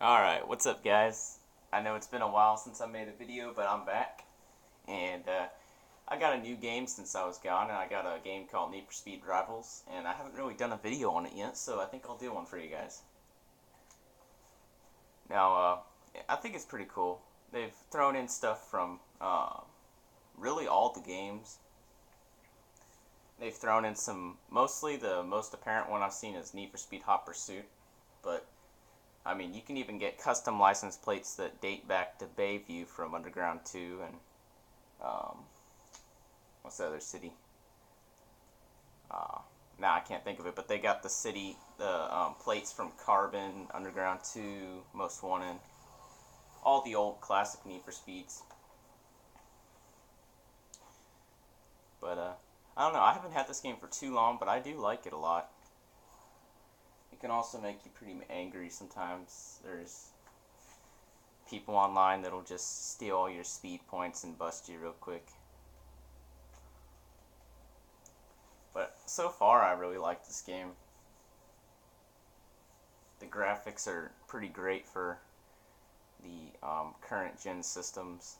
Alright, what's up, guys? I know it's been a while since I made a video, but I'm back. And I got a new game since I was gone, and I got a game called Need for Speed Rivals, and I haven't really done a video on it yet, so I think I'll do one for you guys. Now, I think it's pretty cool. They've thrown in stuff from really all the games. They've thrown in some, mostly the most apparent one I've seen is Need for Speed Hot Pursuit, but I mean, you can even get custom license plates that date back to Bayview from Underground 2 and, um, what's the other city? Now I can't think of it, but they got the plates from Carbon, Underground 2, Most Wanted, all the old classic Need for Speeds. But, I don't know, I haven't had this game for too long, but I do like it a lot. It can also make you pretty angry sometimes. There's people online that'll just steal all your speed points and bust you real quick. But so far, I really like this game. The graphics are pretty great for the current gen systems.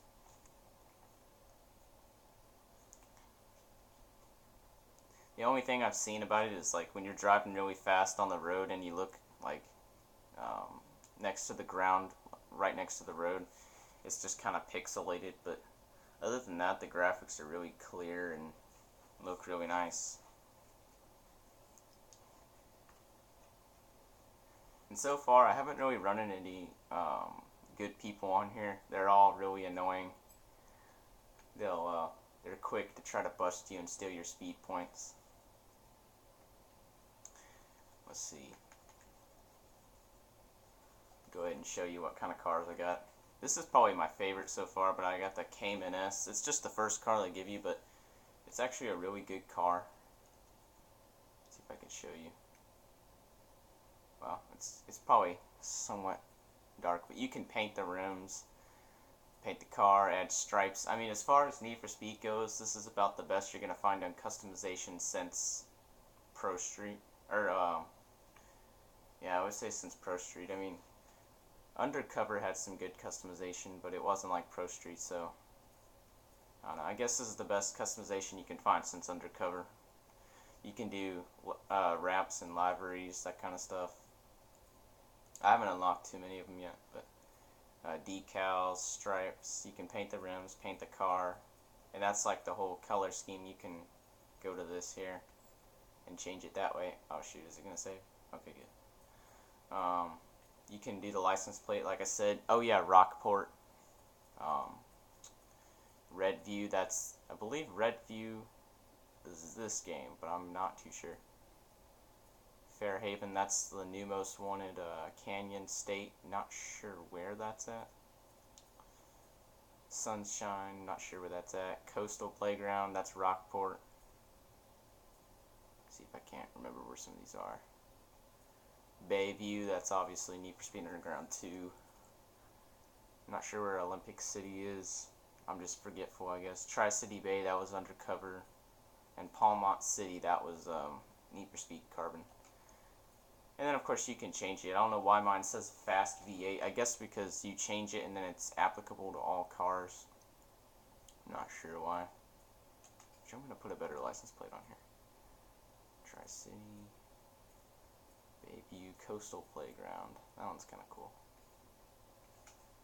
The only thing I've seen about it is like when you're driving really fast on the road and you look like next to the ground, right next to the road, it's just kind of pixelated. But other than that, the graphics are really clear and look really nice. And so far, I haven't really run into any good people on here. They're all really annoying. They're quick to try to bust you and steal your speed points. Let's see. Go ahead and show you what kind of cars I got. This is probably my favorite so far, but I got the Cayman S. It's just the first car they give you, but it's actually a really good car. Let's see if I can show you. Well, it's probably somewhat dark, but you can paint the rims, paint the car, add stripes. I mean, as far as Need for Speed goes, this is about the best you're going to find on customization since Pro Street. Yeah, I would say since Pro Street. I mean, Undercover had some good customization, but it wasn't like Pro Street, so I don't know. I guess this is the best customization you can find since Undercover. You can do wraps and liveries, that kind of stuff. I haven't unlocked too many of them yet, but decals, stripes, you can paint the rims, paint the car, and that's like the whole color scheme. You can go to this here and change it that way. Oh shoot, is it going to save? Okay, good. You can do the license plate, like I said. Oh yeah, Rockport. Redview, that's, I believe Redview is this game, but I'm not too sure. Fairhaven, that's the new most wanted. Canyon State, not sure where that's at. Sunshine, not sure where that's at. Coastal Playground, that's Rockport. Let's see if I can't remember where some of these are. Bayview, that's obviously Need for Speed Underground 2. I'm not sure where Olympic City is. I'm just forgetful, I guess. Tri-City Bay, that was Undercover. And Palmont City, that was Need for Speed Carbon. And then, of course, you can change it. I don't know why mine says Fast V8. I guess because you change it and then it's applicable to all cars. I'm not sure why. I'm going to put a better license plate on here. Tri-City, Bayview, Coastal Playground. That one's kind of cool.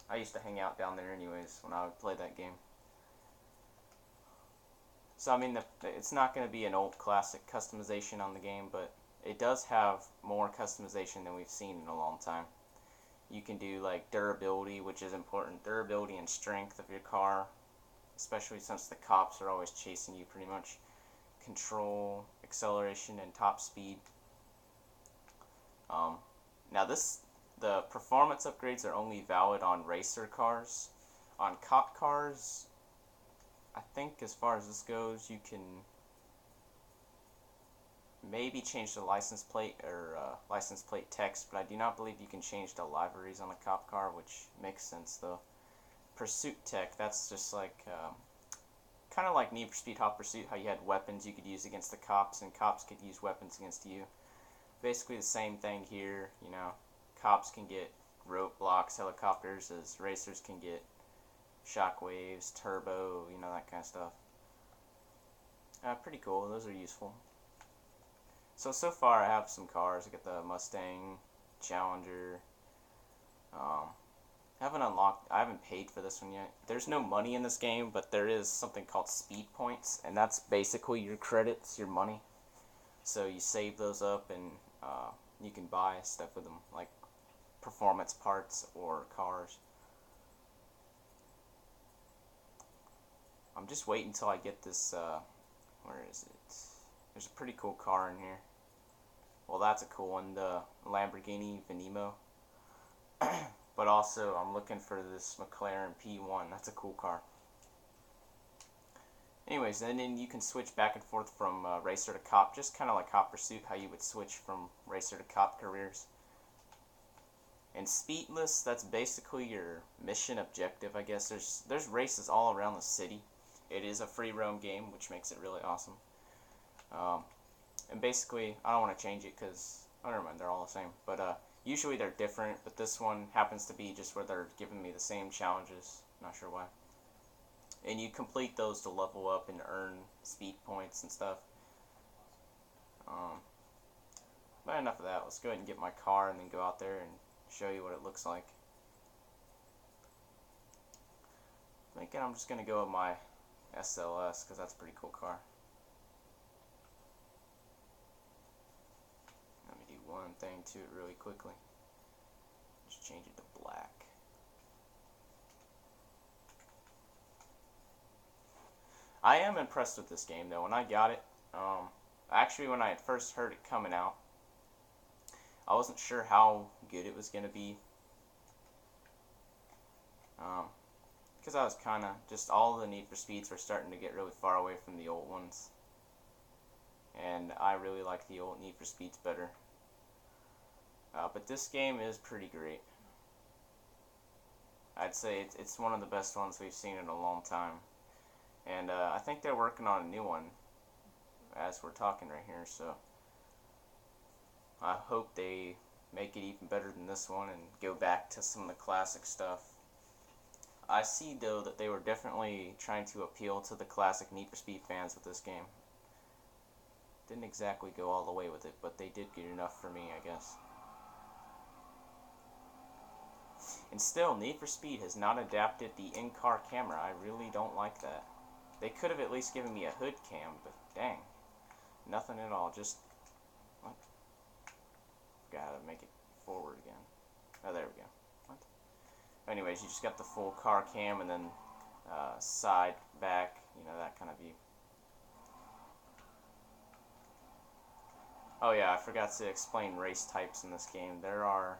I used to hang out down there anyways when I would play that game. So, I mean, it's not going to be an old classic customization on the game, but it does have more customization than we've seen in a long time. You can do, like, durability, which is important. Durability and strength of your car, especially since the cops are always chasing you pretty much. Control, acceleration, and top speed. Now, the performance upgrades are only valid on racer cars. On cop cars, I think as far as this goes, you can maybe change the license plate or license plate text, but I do not believe you can change the liveries on a cop car, which makes sense though. Pursuit tech, that's just like kind of like Need for Speed Hot Pursuit, how you had weapons you could use against the cops and cops could use weapons against you. Basically the same thing here, you know. Cops can get roadblocks, helicopters, as racers can get shockwaves, turbo, that kind of stuff. Pretty cool. Those are useful. So far I have some cars. I got the Mustang, Challenger. I haven't paid for this one yet. There's no money in this game, but there is something called speed points, and that's basically your credits, your money. So you save those up, and you can buy stuff with them, like performance parts or cars. I'm just waiting until I get this, where is it? There's a pretty cool car in here. Well, that's a cool one, the Lamborghini Venimo. But also, I'm looking for this McLaren P1. That's a cool car. Anyways, and then you can switch back and forth from racer to cop, just kind of like Hot Pursuit, how you would switch from racer to cop careers. And Speedless, that's basically your mission objective, I guess. There's races all around the city. It is a free roam game, which makes it really awesome. And basically, I don't want to change it because, oh, never mind, they're all the same. But usually they're different, but this one happens to be just where they're giving me the same challenges. Not sure why. And you complete those to level up and earn speed points and stuff. But enough of that. Let's go ahead and get my car and then go out there and show you what it looks like. I think I'm just going to go with my SLS because that's a pretty cool car. Let me do one thing to it really quickly. Just change it to black. I am impressed with this game though. When I got it, actually when I had first heard it coming out, I wasn't sure how good it was going to be. Because I was kind of, just all the Need for Speeds were starting to get really far away from the old ones. And I really like the old Need for Speeds better. But this game is pretty great. I'd say it's one of the best ones we've seen in a long time. And I think they're working on a new one as we're talking right here, so I hope they make it even better than this one and go back to some of the classic stuff. I see though that they were definitely trying to appeal to the classic Need for Speed fans with this game. Didn't exactly go all the way with it, but they did good enough for me, I guess. And still, Need for Speed has not adapted the in-car camera. I really don't like that. They could have at least given me a hood cam, but dang. Nothing at all, just... What? Gotta make it forward again. Oh, there we go. What? Anyways, you just got the full car cam and then side, back, that kind of view. Oh yeah, I forgot to explain race types in this game. There are...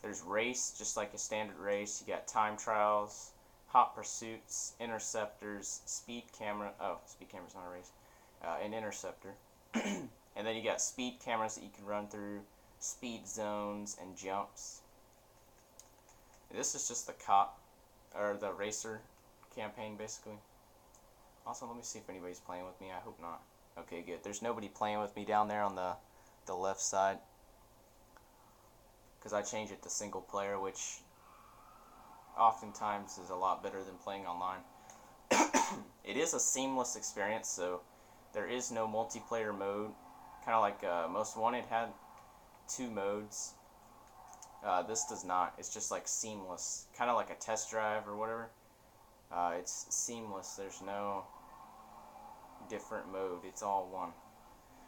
there's race, just like a standard race. You got time trials, hot pursuits, interceptors, speed camera. Oh, speed camera's not a race. An interceptor. And then you got speed cameras that you can run through, speed zones, and jumps. This is just the cop, or the racer campaign, basically. Also, let me see if anybody's playing with me. I hope not. Okay, good. There's nobody playing with me down there on the left side. Because I changed it to single player, which oftentimes is a lot better than playing online. It is a seamless experience, so there is no multiplayer mode. Kind of like Most Wanted had 2 modes. This does not. It's just like seamless. Kind of like a test drive or whatever. It's seamless. There's no different mode. It's all one.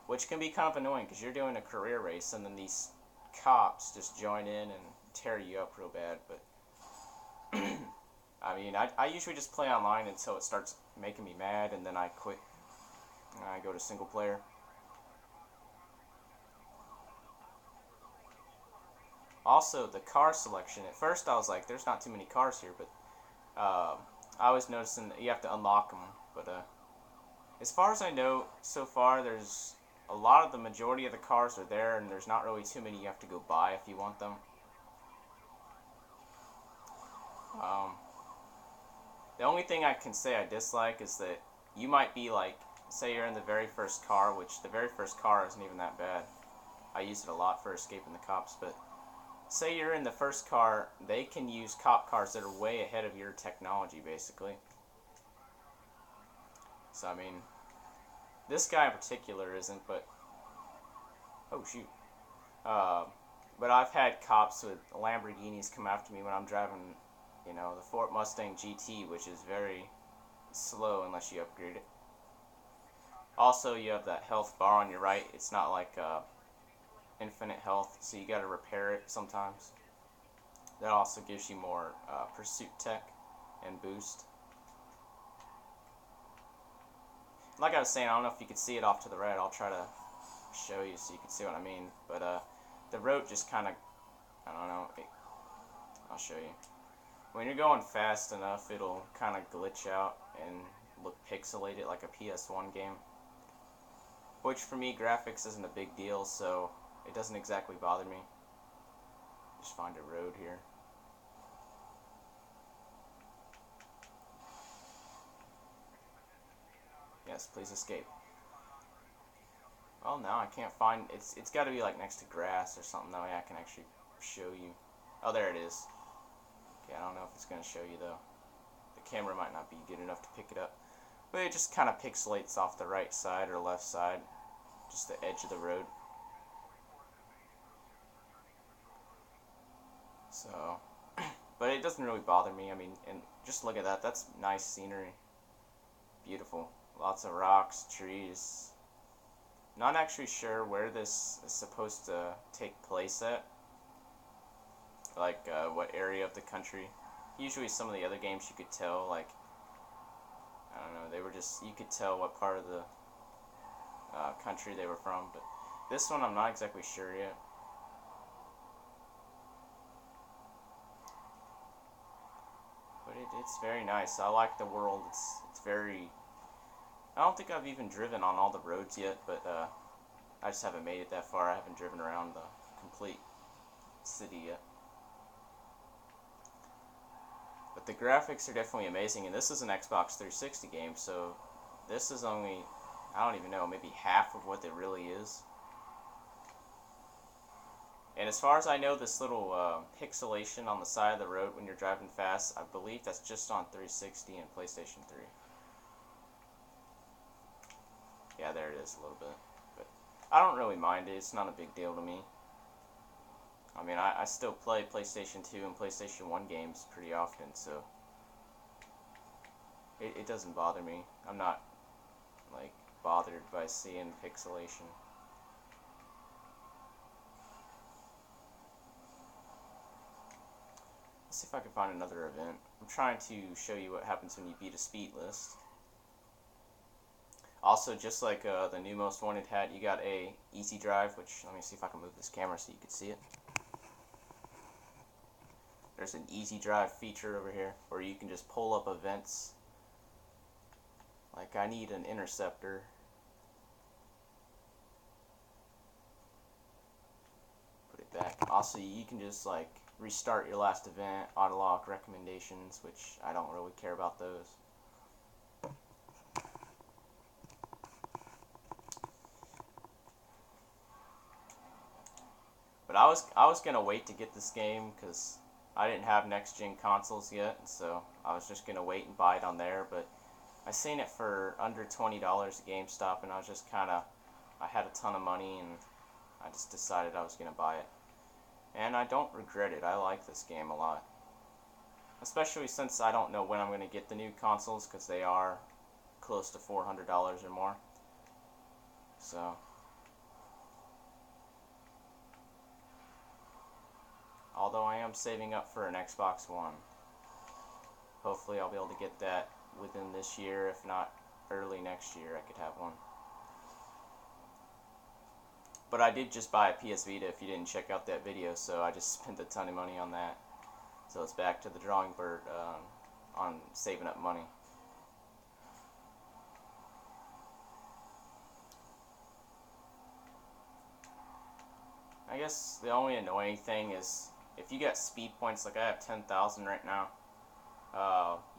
Which can be kind of annoying because you're doing a career race and then these cops just join in and tear you up real bad. But I mean, I usually just play online until it starts making me mad and then I quit. And I go to single player. Also, the car selection. At first I was like, there's not too many cars here, but I was noticing that you have to unlock them. But as far as I know, so far, there's a lot of the majority of the cars are there, and there's not really too many you have to go buy if you want them. The only thing I can say I dislike is that you might be like, say you're in the very first car, which the very first car isn't even that bad. I use it a lot for escaping the cops, but say you're in the first car, they can use cop cars that are way ahead of your technology, basically. So, I mean, this guy in particular isn't, but... Oh, shoot. But I've had cops with Lamborghinis come after me when I'm driving, you know, the Ford Mustang GT, which is very slow unless you upgrade it. Also, you have that health bar on your right. It's not like infinite health, so you gotta repair it sometimes. That also gives you more pursuit tech and boost. Like I was saying, I don't know if you can see it off to the right. I'll try to show you so you can see what I mean. But the road just kind of, I don't know. I'll show you. When you're going fast enough, it'll kind of glitch out and look pixelated like a PS1 game. Which for me, graphics isn't a big deal, so it doesn't exactly bother me. Just find a road here. Yes, please escape. Well, now I can't find... It's got to be like next to grass or something. That way I can actually show you. Oh, there it is. Okay, I don't know if it's going to show you, though. The camera might not be good enough to pick it up. But it just kind of pixelates off the right side or left side. Just the edge of the road. So... But it doesn't really bother me. I mean, and just look at that. That's nice scenery. Beautiful. Lots of rocks, trees. Not actually sure where this is supposed to take place at. Like, what area of the country. Usually some of the other games you could tell, like, I don't know, they were just, you could tell what part of the country they were from. But this one I'm not exactly sure yet. But it's very nice. I like the world. It's very... I don't think I've even driven on all the roads yet, but I just haven't made it that far. I haven't driven around the complete city yet. But the graphics are definitely amazing, and this is an Xbox 360 game, so this is only, I don't even know, maybe half of what it really is. And as far as I know, this little pixelation on the side of the road when you're driving fast, I believe that's just on 360 and PlayStation 3. Yeah, there it is a little bit. But I don't really mind it. It's not a big deal to me. I mean, I still play PlayStation 2 and PlayStation 1 games pretty often, so it doesn't bother me. I'm not, like, bothered by seeing pixelation. Let's see if I can find another event. I'm trying to show you what happens when you beat a speed list. Also, just like the new Most Wanted had, you got a easy drive, which, let me see if I can move this camera so you can see it. There's an easy drive feature over here, where you can just pull up events. Like, I need an interceptor. Put it back. Also, you can just, like, restart your last event, auto-lock recommendations, which I don't really care about those. But I was gonna wait to get this game because I didn't have next gen consoles yet, so I was just gonna wait and buy it on there. But I seen it for under $20 at GameStop, and I was just I had a ton of money, and I just decided I was gonna buy it. And I don't regret it. I like this game a lot, especially since I don't know when I'm gonna get the new consoles because they are close to $400 or more. So. Although I am saving up for an Xbox One. Hopefully I'll be able to get that within this year, if not early next year I could have one. But I did just buy a PS Vita if you didn't check out that video, so I just spent a ton of money on that. So it's back to the drawing board on saving up money. I guess the only annoying thing is if you get speed points, like I have 10,000 right now,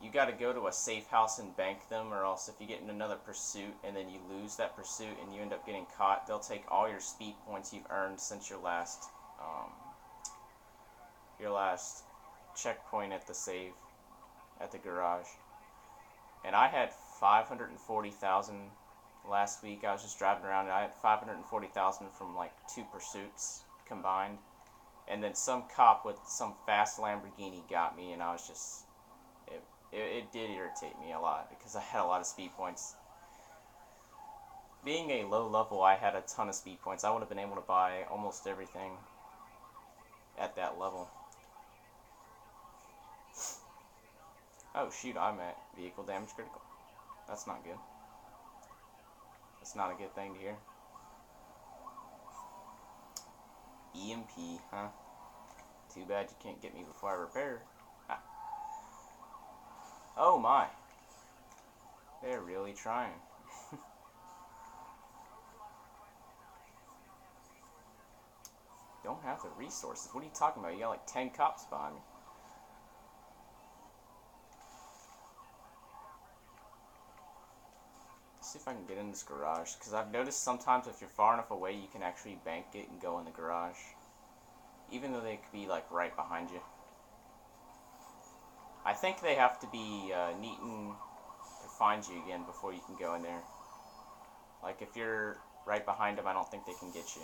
you got to go to a safe house and bank them, or else if you get in another pursuit and then you lose that pursuit and you end up getting caught, they'll take all your speed points you've earned since your last checkpoint at the save at the garage. And I had 540,000 last week. I was just driving around and I had 540,000 from like 2 pursuits combined. And then some cop with some fast Lamborghini got me, and I was just, it did irritate me a lot because I had a lot of speed points. Being a low level, I had a ton of speed points. I would have been able to buy almost everything at that level. Oh shoot, I'm at vehicle damage critical. That's not good. That's not a good thing to hear. EMP, huh? Too bad you can't get me before I repair. Ah. Oh my. They're really trying. Don't have the resources. What are you talking about? You got like 10 cops behind me. Let's see if I can get in this garage. Because I've noticed sometimes if you're far enough away, you can actually bank it and go in the garage. Even though they could be like right behind you. I think they have to be neat and find you again before you can go in there. Like if you're right behind them, I don't think they can get you.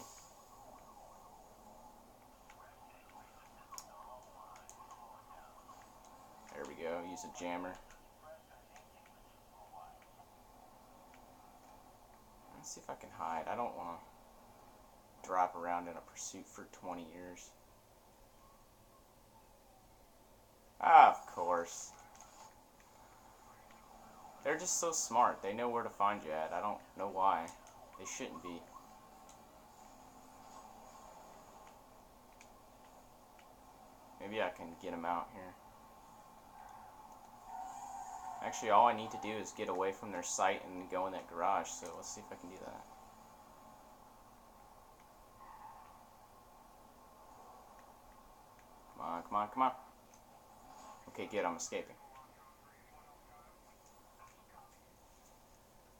There we go, use a jammer. Let's see if I can hide. I don't want to drive around in a pursuit for 20 years. Ah, of course. They're just so smart. They know where to find you at. I don't know why. They shouldn't be. Maybe I can get them out here. Actually, all I need to do is get away from their sight and go in that garage. So let's see if I can do that. Come on, come on, come on. Okay, good. I'm escaping.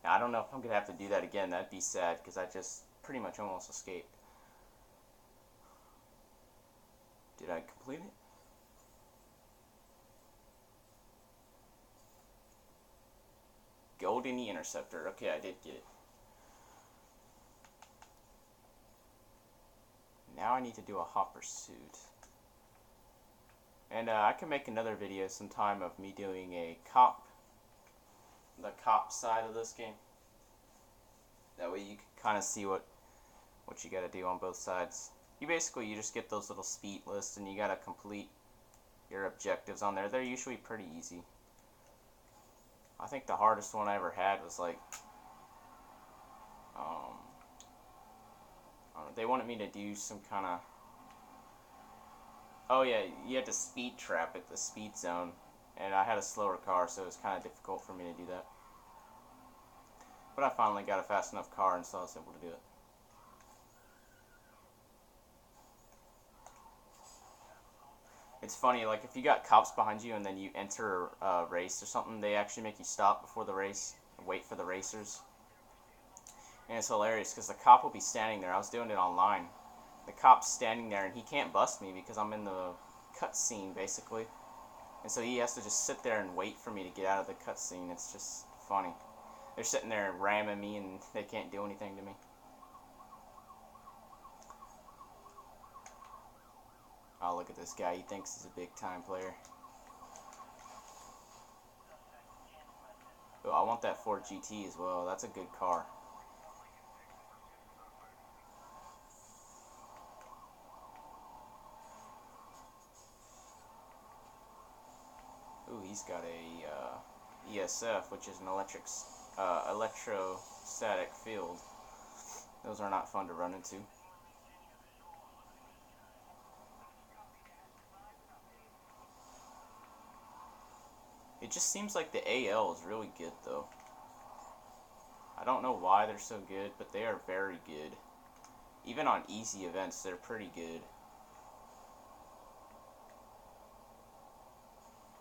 Now, I don't know if I'm going to have to do that again. That'd be sad because I just pretty much almost escaped. Did I complete it? Gold in the Interceptor. Okay, I did get it. Now I need to do a hot pursuit. And I can make another video sometime of me doing the cop side of this game. That way you can kind of see what you got to do on both sides. You just get those little speed lists and you got to complete your objectives on there. They're usually pretty easy. I think the hardest one I ever had was like, they wanted me to do some kind of, oh yeah, you had to speed trap at the speed zone, and I had a slower car, so it was kind of difficult for me to do that. But I finally got a fast enough car, and so I was able to do it. It's funny, like if you got cops behind you and then you enter a race or something, they actually make you stop before the race and wait for the racers. And it's hilarious because the cop will be standing there. I was doing it online. The cop's standing there and he can't bust me because I'm in the cutscene basically. And so he has to just sit there and wait for me to get out of the cutscene. It's just funny. They're sitting there ramming me and they can't do anything to me. Oh, look at this guy. He thinks he's a big time player. Oh, I want that Ford GT as well. That's a good car. Ooh, he's got a ESF, which is an electrostatic field. Those are not fun to run into. It just seems like the AL is really good, though. I don't know why they're so good, but they are very good. Even on easy events, they're pretty good.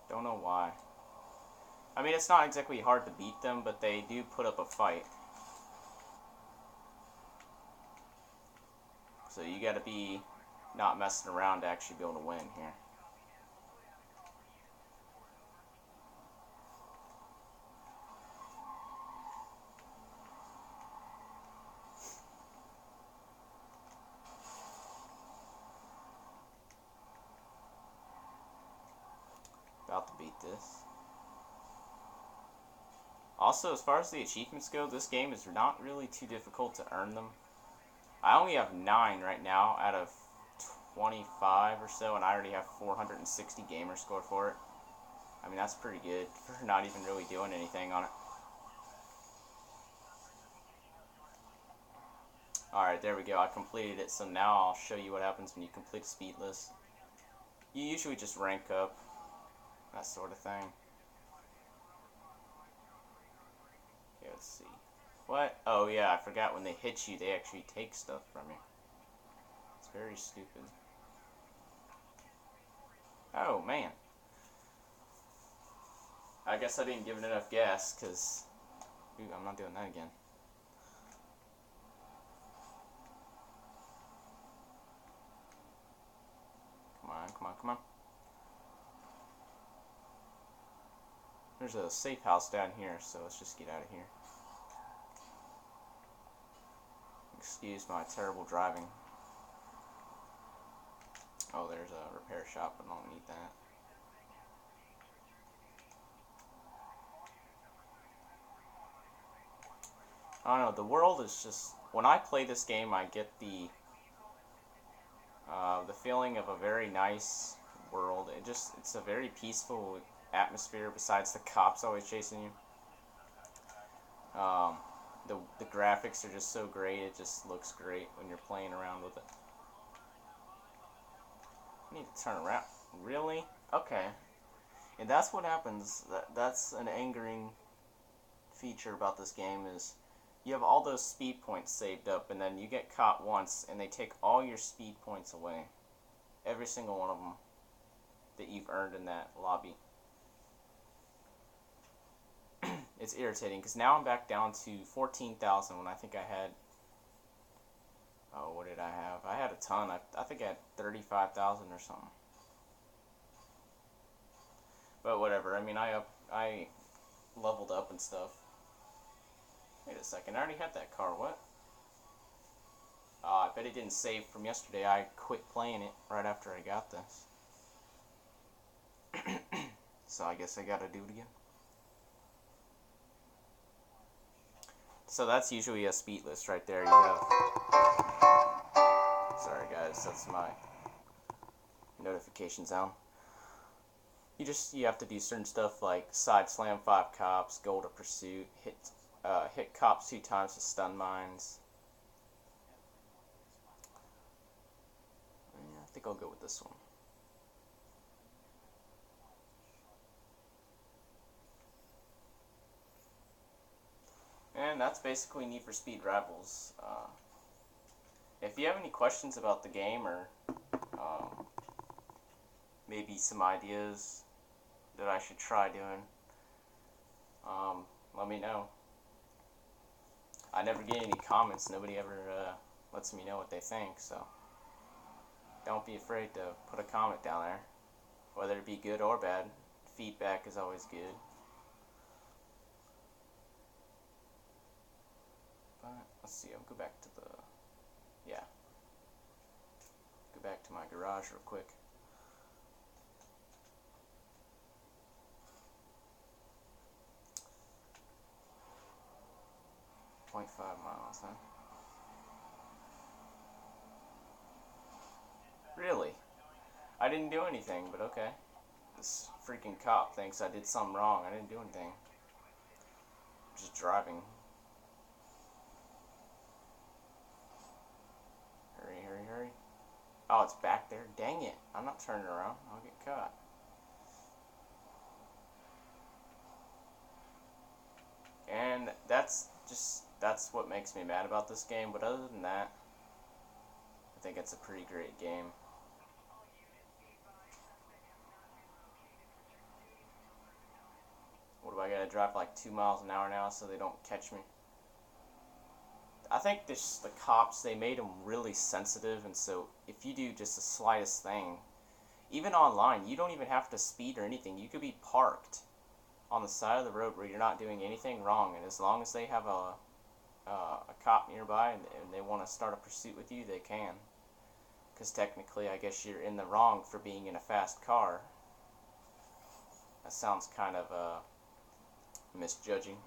Don't know why. I mean, it's not exactly hard to beat them, but they do put up a fight. So you gotta be not messing around to actually be able to win here. About to beat this. Also, as far as the achievements go, this game is not really too difficult to earn them. I only have 9 right now out of 25 or so, and I already have 460 gamer score for it. I mean, that's pretty good for not even really doing anything on it. Alright, there we go. I completed it, so now I'll show you what happens when you complete Speedless. You usually just rank up, that sort of thing. Okay, let's see. What? Oh yeah, I forgot when they hit you, they actually take stuff from you. It's very stupid. Oh man. I guess I didn't give it enough gas, because... I'm not doing that again. Come on, come on, come on. There's a safe house down here, so let's just get out of here. Excuse my terrible driving. Oh, there's a repair shop, but I don't need that. I don't know, the world is just... When I play this game, I get the feeling of a very nice world. It's a very peaceful atmosphere besides the cops always chasing you. The graphics are just so great, it just looks great when you're playing around with it. I need to turn around. Really? Okay. And that's what happens. That's an angering feature about this game is you have all those speed points saved up, and then you get caught once, and they take all your speed points away. Every single one of them that you've earned in that lobby. It's irritating, because now I'm back down to 14,000 when I think I had... Oh, what did I have? I had a ton. I think I had 35,000 or something. But whatever. I mean, I leveled up and stuff. Wait a second. I already had that car. What? I bet it didn't save from yesterday. I quit playing it right after I got this. So I guess I gotta do it again. So that's usually a speed list right there. You have... Sorry guys, that's my notification sound. You have to do certain stuff like side slam 5 cops, go to pursuit, hit cops 2 times with stun mines. Yeah, I think I'll go with this one. And that's basically Need for Speed Rivals. If you have any questions about the game or maybe some ideas that I should try doing, let me know. I never get any comments. Nobody ever lets me know what they think, so don't be afraid to put a comment down there, whether it be good or bad. Feedback is always good. But let's see, I'll go back to go back to my garage real quick. .5 miles, huh? Really? I didn't do anything, but okay. This freaking cop thinks I did something wrong. I didn't do anything. Just driving. Hurry, hurry, hurry. Oh, it's back there. Dang it. I'm not turning around. I'll get caught. And that's what makes me mad about this game. But other than that, I think it's a pretty great game. gotta drive like 2 miles an hour now so they don't catch me. I think the cops, they made them really sensitive, and so if you do just the slightest thing, even online, you don't even have to speed or anything. You could be parked on the side of the road where you're not doing anything wrong, and as long as they have a cop nearby and they want to start a pursuit with you, they can. Because technically, I guess you're in the wrong for being in a fast car. That sounds kind of misjudging.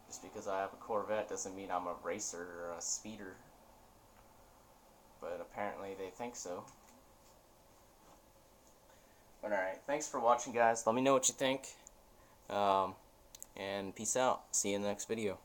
Just because I have a Corvette doesn't mean I'm a racer or a speeder. But apparently they think so. But alright, thanks for watching, guys. Let me know what you think. And peace out. See you in the next video.